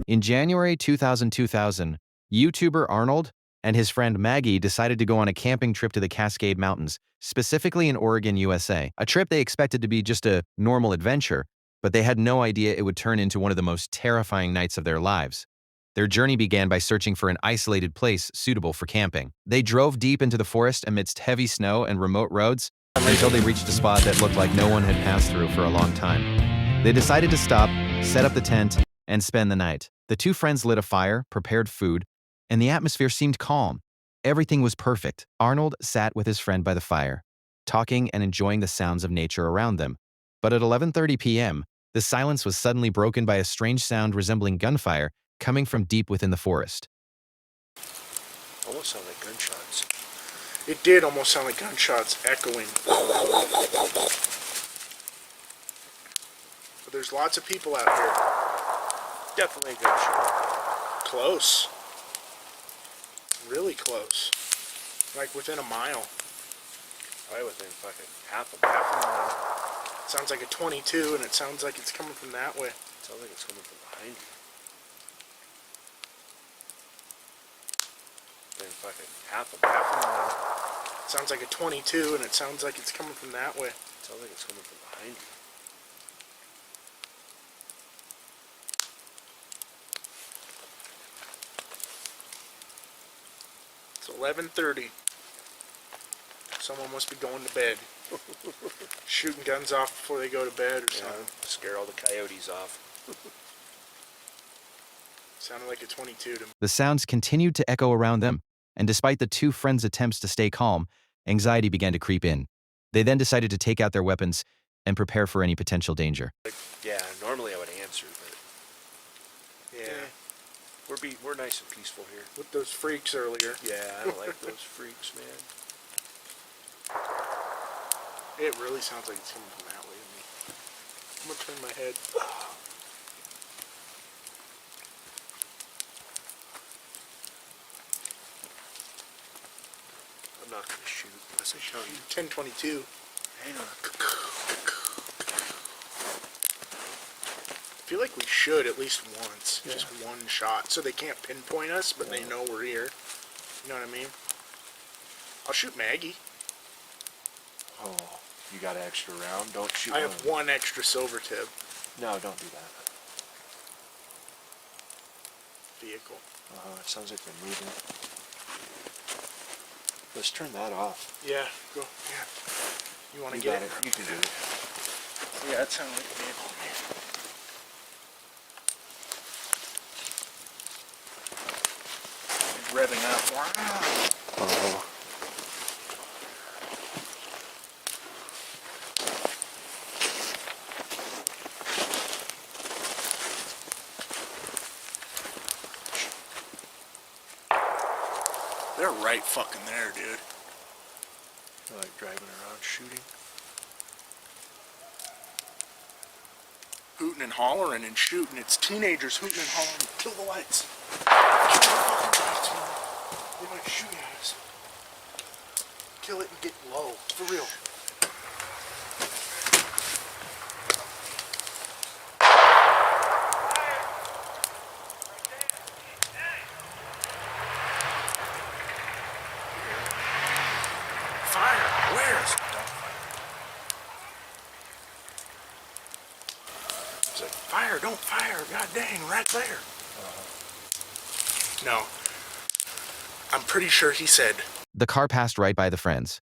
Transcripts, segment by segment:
In January 2000, YouTuber Arnold and his friend Maggie decided to go on a camping trip to the Cascade Mountains, specifically in Oregon, USA. A trip they expected to be just a normal adventure, but they had no idea it would turn into one of the most terrifying nights of their lives. Their journey began by searching for an isolated place suitable for camping. They drove deep into the forest amidst heavy snow and remote roads until they reached a spot that looked like no one had passed through for a long time. They decided to stop, set up the tent, and spend the night. The two friends lit a fire, prepared food, and the atmosphere seemed calm. Everything was perfect. Arnold sat with his friend by the fire, talking and enjoying the sounds of nature around them. But at 11:30 p.m., the silence was suddenly broken by a strange sound resembling gunfire coming from deep within the forest. Almost sound like gunshots. It did almost sound like gunshots echoing. But there's lots of people out here. Definitely a gunshot. Close. Really close. Like within a mile. Probably within fucking half a mile. It sounds like a 22, and it sounds like it's coming from that way. Sounds like it's coming from behind you. Within fucking half a mile. It sounds like a 22, and it sounds like it's coming from that way. Sounds like it's coming from behind you. It's 11:30. Someone must be going to bed. Shooting guns off before they go to bed or something. Scare all the coyotes off. Sounded like a 22 to me. The sounds continued to echo around them, and despite the two friends' attempts to stay calm, anxiety began to creep in. They then decided to take out their weapons and prepare for any potential danger. Yeah, normally I would answer, but yeah. We're nice and peaceful here. With those freaks earlier. Yeah, I don't like those freaks, man. It really sounds like it's coming from that way to me. I'm gonna turn my head. I'm not gonna shoot unless I show you. 1022. Hang on. I feel like we should at least once. Yeah. Just one shot. So they can't pinpoint us, but they know we're here. You know what I mean? I'll shoot Maggie. Oh, you got an extra round? Don't shoot I have one extra silver tip. No, don't do that. Vehicle. It sounds like they're moving. Let's turn that off. Yeah, go. Yeah. You want to get it? You can do it. Yeah, that sounded like a vehicle to me. He's revving up. Oh. They're right fucking there, dude. I like driving around shooting. Hooting and hollering and shooting. It's teenagers hooting and hollering. Kill the lights. Kill the fucking lights, man. They might shoot at us. Kill it and get low. For real. Fire! Where is it? It's like, fire, don't fire. God dang, right there. No. I'm pretty sure he said. The car passed right by the friends.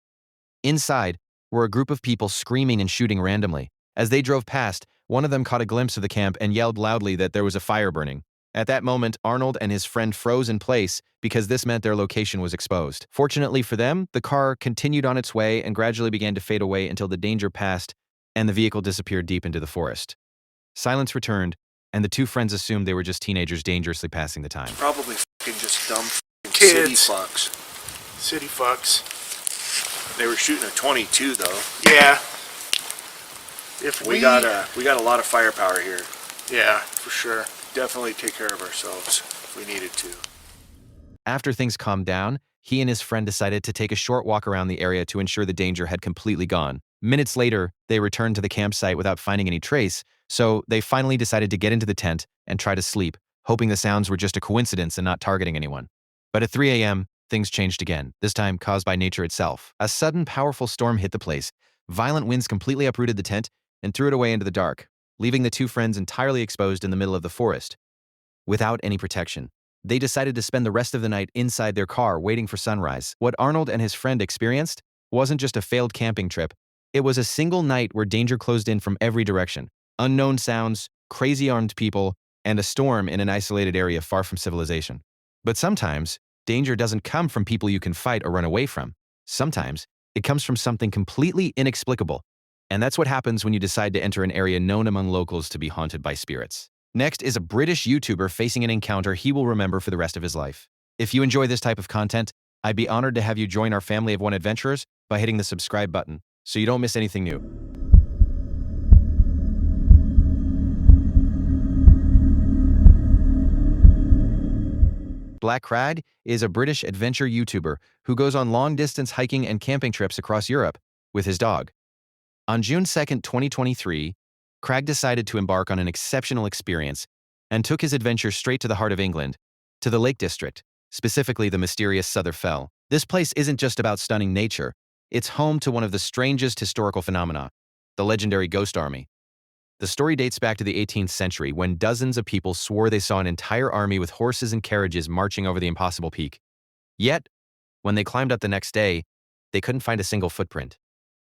Inside were a group of people screaming and shooting randomly. As they drove past, one of them caught a glimpse of the camp and yelled loudly that there was a fire burning. At that moment, Arnold and his friend froze in place because this meant their location was exposed. Fortunately for them, the car continued on its way and gradually began to fade away until the danger passed and the vehicle disappeared deep into the forest. Silence returned, and the two friends assumed they were just teenagers dangerously passing the time. Probably fucking just dumb kids. City fucks. City fucks. They were shooting a 22 though. Yeah. If we got a lot of firepower here. Yeah, for sure. Definitely take care of ourselves if we needed to. After things calmed down, he and his friend decided to take a short walk around the area to ensure the danger had completely gone. Minutes later, they returned to the campsite without finding any trace, so they finally decided to get into the tent and try to sleep, hoping the sounds were just a coincidence and not targeting anyone. But at 3 a.m., things changed again, this time caused by nature itself. A sudden, powerful storm hit the place. Violent winds completely uprooted the tent and threw it away into the dark, leaving the two friends entirely exposed in the middle of the forest. Without any protection, they decided to spend the rest of the night inside their car waiting for sunrise. What Arnold and his friend experienced wasn't just a failed camping trip. It was a single night where danger closed in from every direction. Unknown sounds, crazy armed people, and a storm in an isolated area far from civilization. But sometimes, danger doesn't come from people you can fight or run away from. Sometimes, it comes from something completely inexplicable. And that's what happens when you decide to enter an area known among locals to be haunted by spirits. Next is a British YouTuber facing an encounter he will remember for the rest of his life. If you enjoy this type of content, I'd be honored to have you join our family of one adventurers by hitting the subscribe button so you don't miss anything new. Black Crag is a British adventure YouTuber who goes on long-distance hiking and camping trips across Europe with his dog. On June 2, 2023, Crag decided to embark on an exceptional experience and took his adventure straight to the heart of England, to the Lake District, specifically the mysterious Souther Fell. This place isn't just about stunning nature, it's home to one of the strangest historical phenomena, the legendary Ghost Army. The story dates back to the 18th century when dozens of people swore they saw an entire army with horses and carriages marching over the impossible peak. Yet, when they climbed up the next day, they couldn't find a single footprint.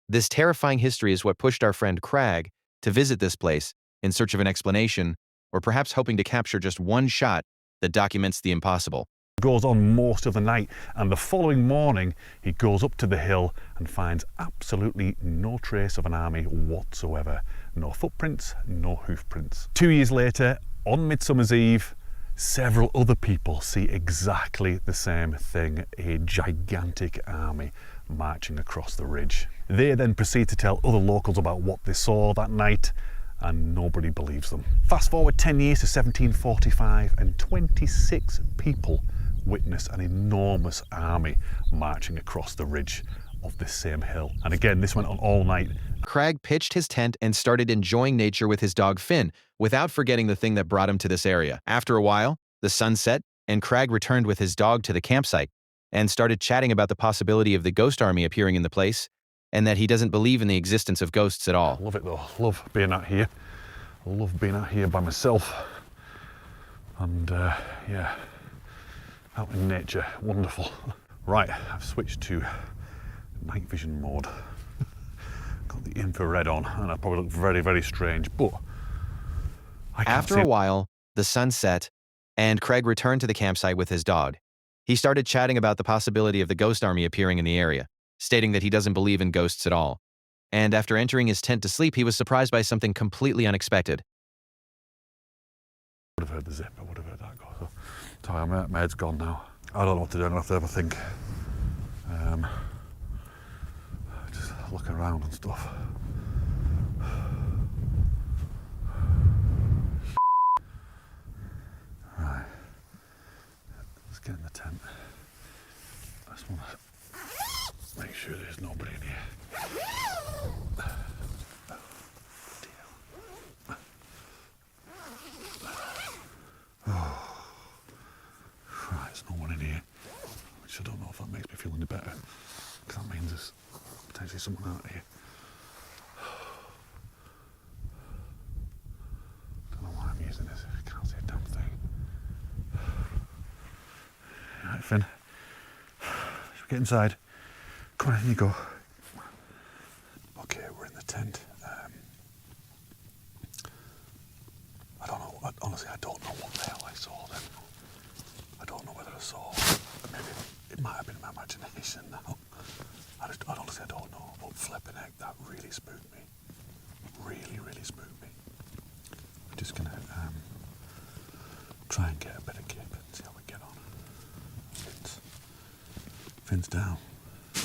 This terrifying history is what pushed our friend Crag to visit this place in search of an explanation, or perhaps hoping to capture just one shot that documents the impossible. Goes on most of the night, and the following morning he goes up to the hill and finds absolutely no trace of an army whatsoever. No footprints, no hoof prints. 2 years later, on Midsummer's Eve, several other people see exactly the same thing, a gigantic army marching across the ridge. They then proceed to tell other locals about what they saw that night, and nobody believes them. Fast forward 10 years to 1745, and 26 people witness an enormous army marching across the ridge of this same hill. And again, this went on all night. Crag pitched his tent and started enjoying nature with his dog Finn, without forgetting the thing that brought him to this area. After a while, the sun set, and Crag returned with his dog to the campsite and started chatting about the possibility of the ghost army appearing in the place, and that he doesn't believe in the existence of ghosts at all. I love it though. Love being out here. I love being out here by myself. And yeah, out in nature, wonderful. Right, I've switched to night vision mode. Got the infrared on, and I probably look very, very strange, but After a while, the sun set, and Crag returned to the campsite with his dog. He started chatting about the possibility of the ghost army appearing in the area, stating that he doesn't believe in ghosts at all. And after entering his tent to sleep, he was surprised by something completely unexpected. I would have heard the zip, I would have heard that go. So, sorry, my head's gone now. I don't know what to do, I'm going to have to think. Just look around and stuff. Right, let's get in the tent. I just want to make sure there's nobody in here. Right, there's no one in here, which I don't know if that makes me feel any better, because that means there's potentially someone out here. Don't know why I'm using this if I can't see a damn thing. Right, Finn, should we get inside? Come on, in you go. Okay, we're in the tent. I don't know, honestly, I don't know what the hell I saw then. I don't know whether I saw, maybe it might have been my imagination now. Honestly, I don't know, but flipping heck, that really spooked me. Really, really spooked me. We're just gonna try and get a bit of kick and see how we get on. Finn's down. To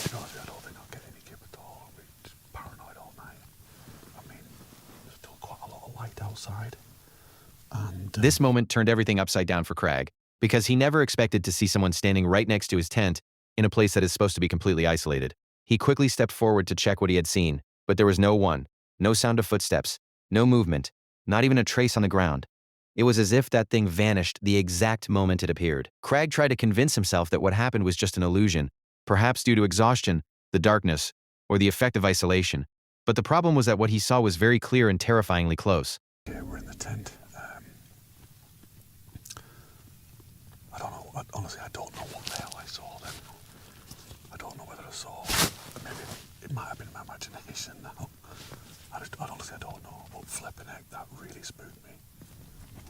be honest with you, I don't think I'll get any kip at all. I'll be just paranoid all night. I mean, there's still quite a lot of light outside. And This moment turned everything upside down for Crag, because he never expected to see someone standing right next to his tent in a place that is supposed to be completely isolated. He quickly stepped forward to check what he had seen, but there was no one, no sound of footsteps, no movement, not even a trace on the ground. It was as if that thing vanished the exact moment it appeared. Craig tried to convince himself that what happened was just an illusion, perhaps due to exhaustion, the darkness, or the effect of isolation. But the problem was that what he saw was very clear and terrifyingly close. Okay, we're in the tent. I don't know. Honestly, I don't know what the hell I saw then. I don't know whether I saw. Maybe it might have been my imagination now. Honestly, I don't know. But flipping heck, that really spooked me.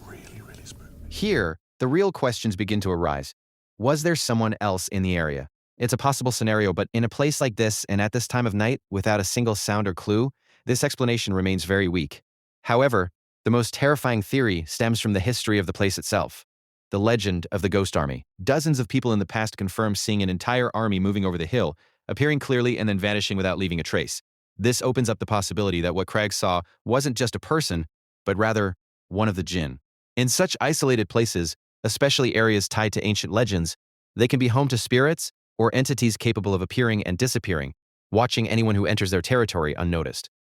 Really, really spooked me. Here, the real questions begin to arise. Was there someone else in the area? It's a possible scenario, but in a place like this and at this time of night, without a single sound or clue, this explanation remains very weak. However, the most terrifying theory stems from the history of the place itself. The legend of the Ghost Army. Dozens of people in the past confirm seeing an entire army moving over the hill, appearing clearly and then vanishing without leaving a trace. This opens up the possibility that what Craig saw wasn't just a person, but rather one of the jinn. In such isolated places, especially areas tied to ancient legends, they can be home to spirits or entities capable of appearing and disappearing, watching anyone who enters their territory unnoticed.